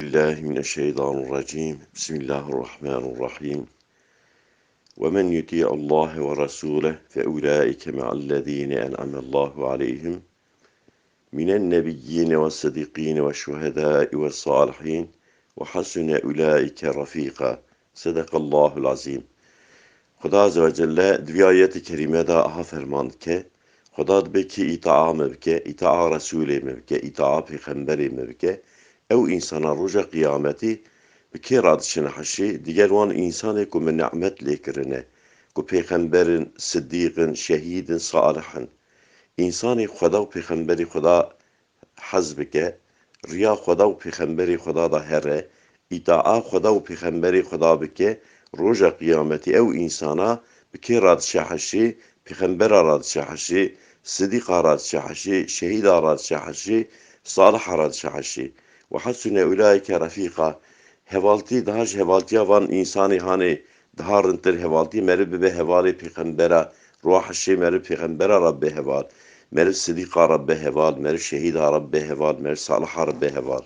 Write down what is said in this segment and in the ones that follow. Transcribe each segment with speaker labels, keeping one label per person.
Speaker 1: بالله من الشيطان الرجيم بسم الله الرحمن الرحيم ومن يطيع الله ورسوله فأولئك مع الذين أنعم الله عليهم من النبيين والصديقين والشهداء والصالحين وحسن أولئك رفيقا صدق الله العظيم. خدا عز وجل دوی آیت کریمه دا aha فرمان که خدا بکی اطاعه مبکه اطاعه رسول مبکه اطاعه پیغمبر مبکه او انسان روژا قیامتی بکی رادشن حشی دیگر وان انسانی که من نعمت لیکرنه که پیغمبرن صدیقن شهیدن صالحن انسانی خدا و پیغمبری خدا حزب که ریا خدا و پیغمبری خدا دا هره اطاعه خدا و پیغمبری خدا بکه روژا قیامتی او انسانا بکی رادشه حشی پیغمبر رادشه حشی صدیق رادشه حشی شهید رادشه حشی صالح رادشه حشی و حسن اولئک رفیقا hevalti daha hevaltiya van insani hani daha rındır hevalti meri be hevali peygambera ruh şey meri peygambera rabbe heval meri sidika rabbe heval meri şehida rabbe heval meri salih rabbe heval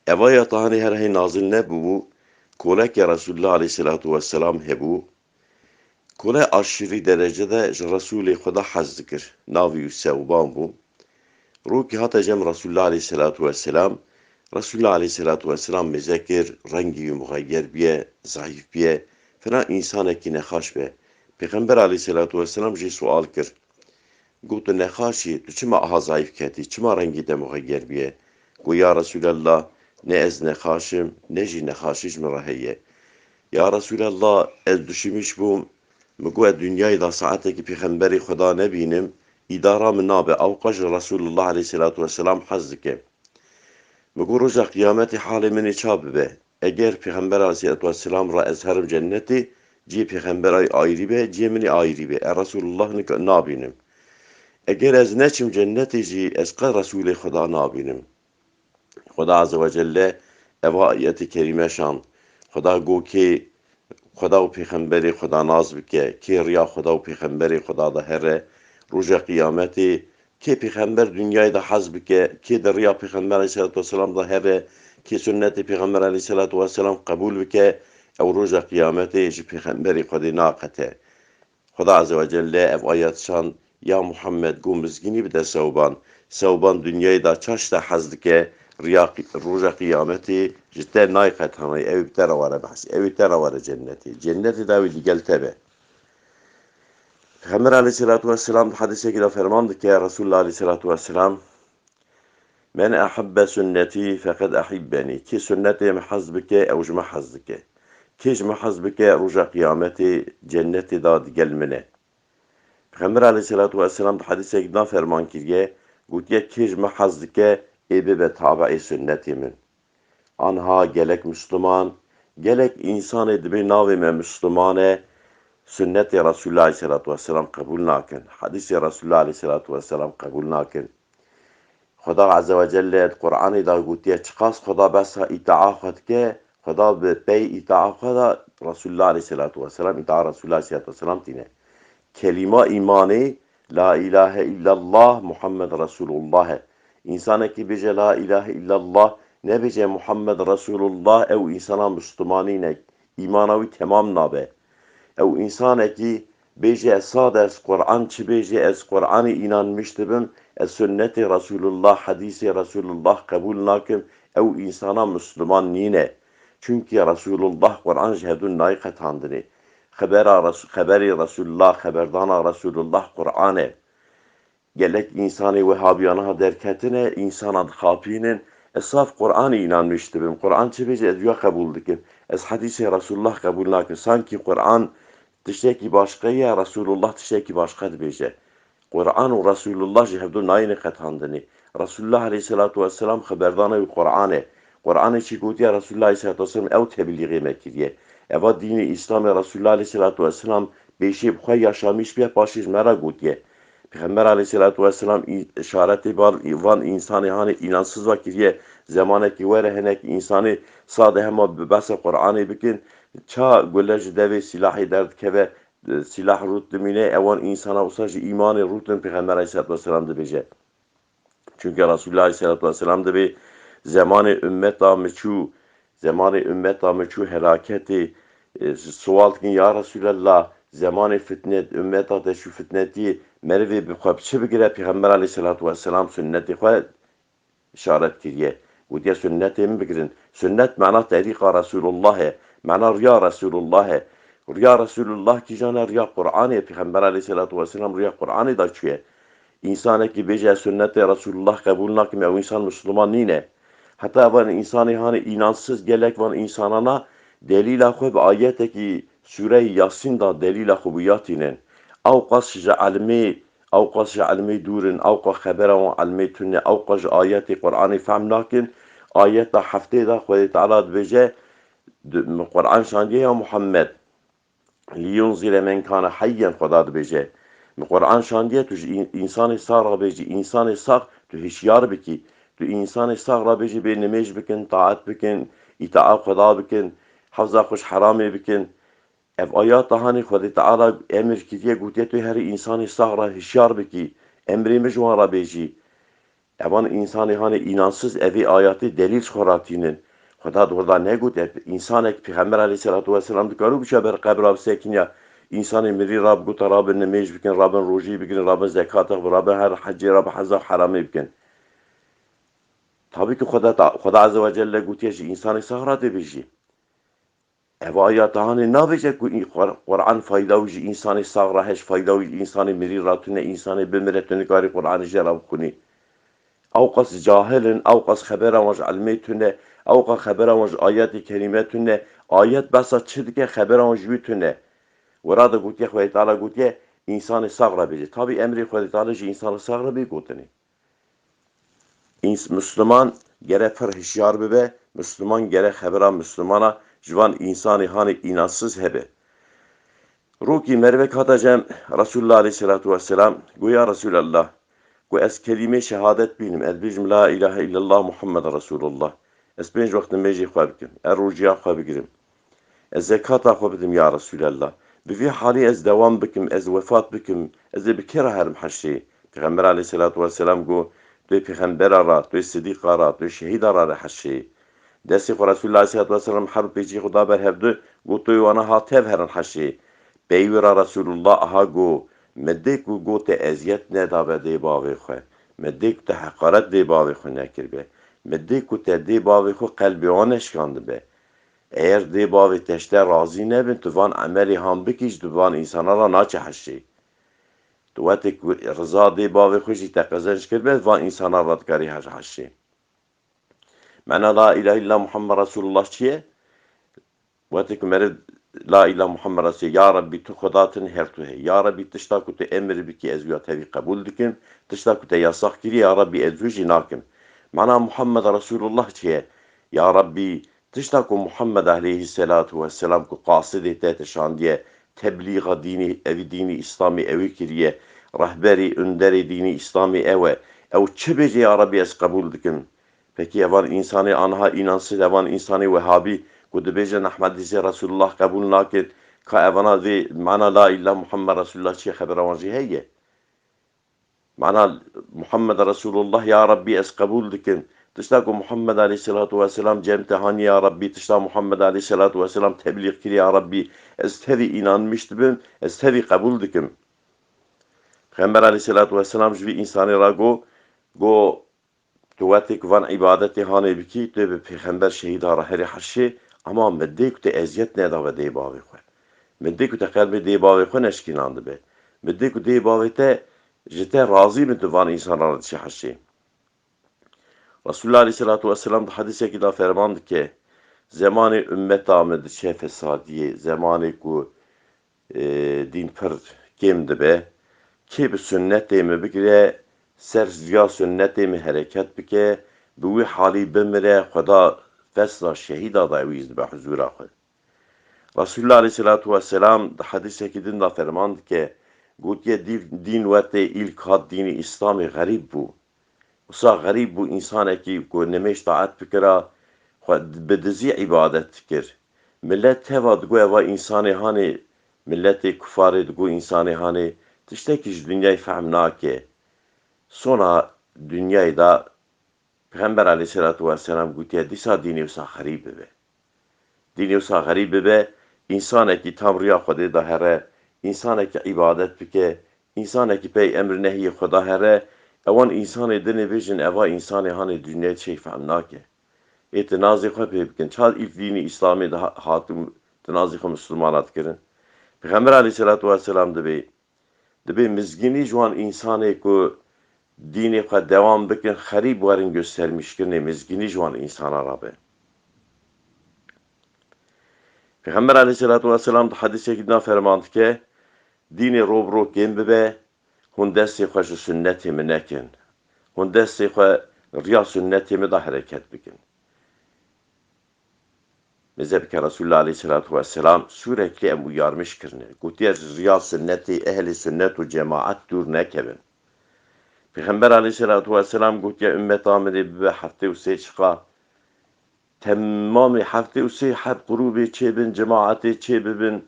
Speaker 1: evaya tahani her hey nazil ne bu kolek ya Resulullah aleyhissalatu vesselam hebu kole aşırı derecede Resulü Xuda hazzikir navi sevban bu ruki hata cem Resulullah aleyhissalatu vesselam Resulullah aleyhissalatu vesselam mezekir rengi muhayyer biye zayıf biye fena insana ki nekhaş be Peygamber aleyhissalatu vesselam ji sual kir gotu nekhaşi tu çima aha zayıf keti çima rengi de muhayyer biye go ya Resulallah ne ez nekhaşim ne ji nekhaşiş miraheye ya Resulallah ez düşmüş bu مگو dünyayı da saateki peygamberi Xuda nebinim idara mı nabe avqaj Resulullah aleyhissalatu vesselam hazzike مگو روز قیامت حال من چاب به اگر پیغمبر علیه السلام را ازهرم جنتی جی پیغمبر آیری به جی منی آیری به رسول الله نابینم اگر از نچم جنتی جی از قد رسول خدا نابینم خدا عز و جل اوا آیت کریمه شان خدا گو که خدا و پیغمبر خدا ناز بکه که ریا خدا و پیغمبر خدا ده هر روز قیامتی ki peygamber dünyayı da hazb ki de riya peygamber aleyhissalatu vesselam da hebe ki sünneti peygamber aleyhissalatu vesselam kabul bike ev roja kıyamete ji peygamberi kodi naqete Xuda azze ve celle ev ayet şan ya Muhammed gumizgini bir de sevban dünyayı da çaş da hazdike riya roja kıyameti cidden naqet hani ev bitera var bahs ev bitera var cenneti da vil geltebe Peygamber aleyhissalatu vesselam hadise göre fermandı ki Resulullah aleyhissalatu vesselam men ahabbe sünneti fekad ahibbeni ki sünneti mehazbike evcme hazdike ki cme hazbike ruja kıyameti cenneti da gelmene Peygamber aleyhissalatu vesselam hadise göre ferman kirge gutiye ki cme hazdike ebe ve tabi sünnetimin anha gelek Müslüman gelek insan edibi navime Müslümane sünnet-i Resulullah aleyhissalatu vesselam kabul nakin. Hadis-i Resulullah aleyhissalatu vesselam kabul nakin. Xuda azze ve celle Kur'an'ı da gutiye çıkas Xuda besa ita'a xatke Xuda be pey ita'a xada Resulullah aleyhissalatu vesselam ita'a Resulullah aleyhissalatu vesselam tine. Kelima imani la ilahe illallah Muhammed Resulullah. İnsana ki bece la ilahe illallah ne bece Muhammed Resulullah ev insana Müslümanine imanavi tamam nabe. Ev insana ki beje sad ez Kur'an çi beje ez Kur'an'ı inanmıştım ez sünneti Resulullah hadisi Resulullah kabul nakim ev insana Müslüman nine çünkü Resulullah Kur'an şehedun nayqet handini haberi Resulullah haberdana Resulullah Kur'an'e gelek insani Vehhabiyana derketine insana khapinin esaf Kur'an'ı inanmıştım Kur'an çi beje ez ya kabul dikim ez hadisi Resulullah kabul nakim sanki Kur'an tişteki başka ya Resulullah tişteki başka beje. Kur'an ve Resulullah cehedun aynı kathandını. Resulullah aleyhissalatu vesselam haberdanı Kur'an'e. Kur'an'ı çikotiya Resulullah aleyhissalatu vesselam ev tebliği mekiriye. Eva dini İslam'ı Resulullah aleyhissalatu vesselam beşi bu yaşamış bir başış merak gotiye. Peygamber aleyhissalatu vesselam işareti van insanı hani inansız vakiriye zamaneki ve rehenek insanı sade hema basa Kur'an'ı bikin ça golej devi silahı dert keve silah rutmine evan insana usajı imanı rutun Peygamber aleyhissalatu vesselam de beje. Çünkü Resulullah aleyhissalatu vesselam de bir زمان ümmeta meçu helaketi sual kin ya Resulallah zamanı fitnet ümmeta da şu fitneti merve bi xabçı bigire Peygamber aleyhissalatu vesselam sünneti xwe işaret kiriye. Gotiye sünneti mi bigirin? Sünnet mana tariqa Resulullah e. Mana riya Resulullah e. Riya Resulullah ki jana riya Kur'an-ı Peygamber aleyhissalatu vesselam riya Kur'an-ı da çüye. İnsana ki beje sünneti Resulullah kabul nakim ev insan Müslüman nine. Hatta van insanı hani inansız gelek van insanana delila xwe bi ayeteki Sure-i Yasin da delila xubiyatinen. Ew qas ji elmê durin, ew qas xebera wan elmê tune, ew qas ji ayetê Qur'anê fehm nakin. Ayeta heftê da Xwedê Teala dibêje Qur'an şandiye ya Muhammed. Liyunzile men kâne hayyen Xweda dibêje. Qur'an şandiye tu ji insanê sağ ra bêjî, insanê sağ tu hişyar bikî. Tu insanê sağ ra bêjî bê nimêj bikin, taat bikin, îtaat Xweda bikin, hevza xwe ji heramê bikin. Ev ayata hani Xwedê Teala emir kiriye gotiye tu herî insanê sağ ra hişyar bikî. Emrê min ji wan ra bêjî. Evan insanê hani inansız evê ayatê delîl xweratînin. Xweda orada ne got insanek Peygamber aleyhissalatu vesselam dikaru bişe ber qebra bisekin ya insanê mirî rab gota rabin nimêj bikin, rabin rojî bikin, rabin zekata, rabin her hecê, rabin heza heramê bikin. Tabii ki Xweda azze ve celle gotiye ji insanê sağ ra dibêjî. Ev ayata hani nabêje ku Qur'an fayda û ji insanê sağ ra heş fayda û insanê mirî ra tune insanê bimire tu nikarî Qur'anê jê ra bixwînî. Ew qas cahilin, ew qas xebera wan ji elmê tune, ew qas xebera wan ji ayetê kerîme tune. Ayet besa çi dike xebera wan ji wî tune. Wera da gotiye Xwedê Teala gotiye insanê sağ ra bêje. Tabii emrê Xwedê Teala ji insanê sağ ra bê gotinê. Müslüman gerek pir hişyar bibe, Müslüman gerek xebera Müslümana ji van insanê hani inansız hebe. Rokî mervek hata jem Resulullah aleyhissalatu vesselam goya Resulallah ku ez kelime şehadet bînim, ez bêjim la ilahe illallah Muhammed Resulullah. Ez pênc wext nimêjê xwe bikim, ez rojiya xwe bigirim. Ez zekata xwe bidim ya Resulallah. Bi vî halî ez dewam bikim, ez wefat bikim, ez ê bi kê re herim heşê? Peygamber aleyhissalatu vesselam got tu yê pêxembera ra, tu yê sidîqa ra, tu yê şehîda ra re heşê. Destê xwe Resulullah aleyhissalatu vesselam her pêçî xwe da berhevdi, got tu yê wana hat tev herin heşê. Peyvê ra Resulullah aha got me dê ku gotê eziyet nedabe dê bavê xwe. Me dê ku te heqaret dê bavê xwe nekiribe. Me dê ku te dê bavê xwe qelbê wan neşikandibe. Eğer dê bavê te ji te razî nebin, tu van emelê han bikî ji van însana ra naçe heşê. Tu wetê ku riza dê bavê xwe jî te qezenc kiribe, van însana ra dikarî heşê. Mena la ilahe illallah Muhammed Resulullah çi ye? Wetê ku meriv La ilahe Muhammed Resulullah ya Rabbi tu xudatin her tu hey. Ya Rabbi tişta ku te emir bikî ez wî tevî qebûl dikim. Tişta ku te yasak kirî ya Rabbi ez wî jî nakim. Mana Muhammed Resulullah çi ye? Ya Rabbi tişta ku Muhammed aleyhissalatu vesselam ku qasidê te şandiye tebliğa dînî evî dînî İslamî evî kiriye. Rehberî önderî dînî İslamî ew e. Ew çi bêje ya Rabbi ez qebûl dikim. Peki evan insanê anha inansız evan insanê Wehhabî ku dibêjin Ehmedî Resulullah qebûl nakin ka evana vê mana la ilahe Muhammed Resulullah çi xebera wan jî heye. Mana Muhammed Resulullah ya Rabbi ez qebûl dikim. Tişta ku Muhammed aleyhissalatu vesselam cem te hani ya Rabbi tişta Muhammed aleyhissalatu vesselam tebliğ kiri ya Rabbi ez tevî inanmış dibim ez tevî qebûl dikim. Peygamber aleyhissalatu vesselam ji vî insanê ra got tu wetê ku van ibadetê hanê bikî tu bi pêxember şehîda ra herî heşê ama me dê ku te eziyet nedabe dê bavê xwe. Me dê ku te qelbê dê bavê xwe neşkînan dibe. Me dê ku dê bavê te ji te razî bin tu van însana ra diçe heşê. Resulullah aleyhissalatu vesselam di hedisekî da ferman dike zemanê ümmeta me diçe fesadiyê, zemanê ku dîn pir kêm dibe, kê bi sünnetê me bigire ser ziya sünnetê me hereket bike, bi wî halî bimire Xweda fesla şehîda da ewî dibe huzûra xwe. Resulullah aleyhissalatu vesselam di hedisekî din da ferman dike gotiye dîn wetê îlk hat dînî İslamê xerîb bû. Wisa xerîb bû însanekî ku nimêj taat bikira bi dizî ibadet dikir. Millet teva digo eva însanê hanê milletê kufarê digo însanê hanê tiştekî ji dunyayê fehm nake. Sona dünyayê da Peygamber aleyhissalatu vesselam gutiye disa dini wisa xerîb bibe. Dini wisa xerîb bibe, insanekî tam riya Xwedê da here, insanekî ibadet bike, insanekî pey emr nehyê xwe da here, ewan insanê dinê bêjin eva insanê hanê dunyayê çê fehm nake. Ê tu nazê xwe pê bikin. Çal ilk dînî İslamê de hatim tu nazê xwe Müslümana dikirin. Peygamber aleyhissalatu vesselam dibe mizginî ji wan insanê ku dînê xwe devam bikin xerîb werin göstermişkirinê mizginî ji wan insana rabe. Peygamber aleyhissalatu vesselam di hedisekî de ferman dike dînê robrokên bibe hûn destê xwe ji sünnetê min nekin. Hûn destê xwe riya sünnetê min de hereket bikin. Mezhebke Resulullah aleyhissalatu vesselam sürekli em uyarmış kirine. Gotiye riya sünnetê ehli sünnet û cemaat dûr nekevin. Peygamber aleyhissalatu vesselam gotiye ümmeta min ê bibe heftê û sê çiqa temamê heftê û sê heb grûbê çêbin, cemaatê çêbibin,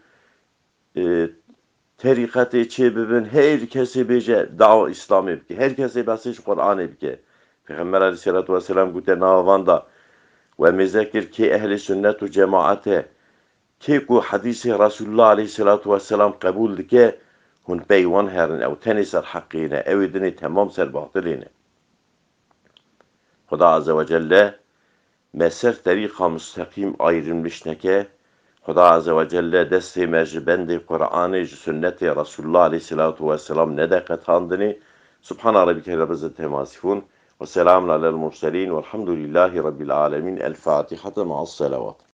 Speaker 1: terîqetê çêbibin, her kesê bêje dawa İslamê bike, her kesê behsê ji Qur'anê bike. Peygamber aleyhissalatu vesselam gotiye navavan da ve mezekir kê ehli sünnet û cemaate kê ku hadîsê Resulullah aleyhissalatu vesselam qebûl dike hûn pey wan herin ew tenê ser heqê ne, ew ê dinê temam ser batilê ne. Xuda azze ve celle me ser terîqa müstekîm ayrılmış neke, Xuda azze ve celle destê me ji bendê Qur'anê ji sünnetê Resulullah aleyhissalatu vesselam nede qetandinê. Subhana rabbike rabbil izzeti amma yasifun ve selamun alel murselin velhamdülillahi rabbil alemin. El Fatihate ma'as selavat.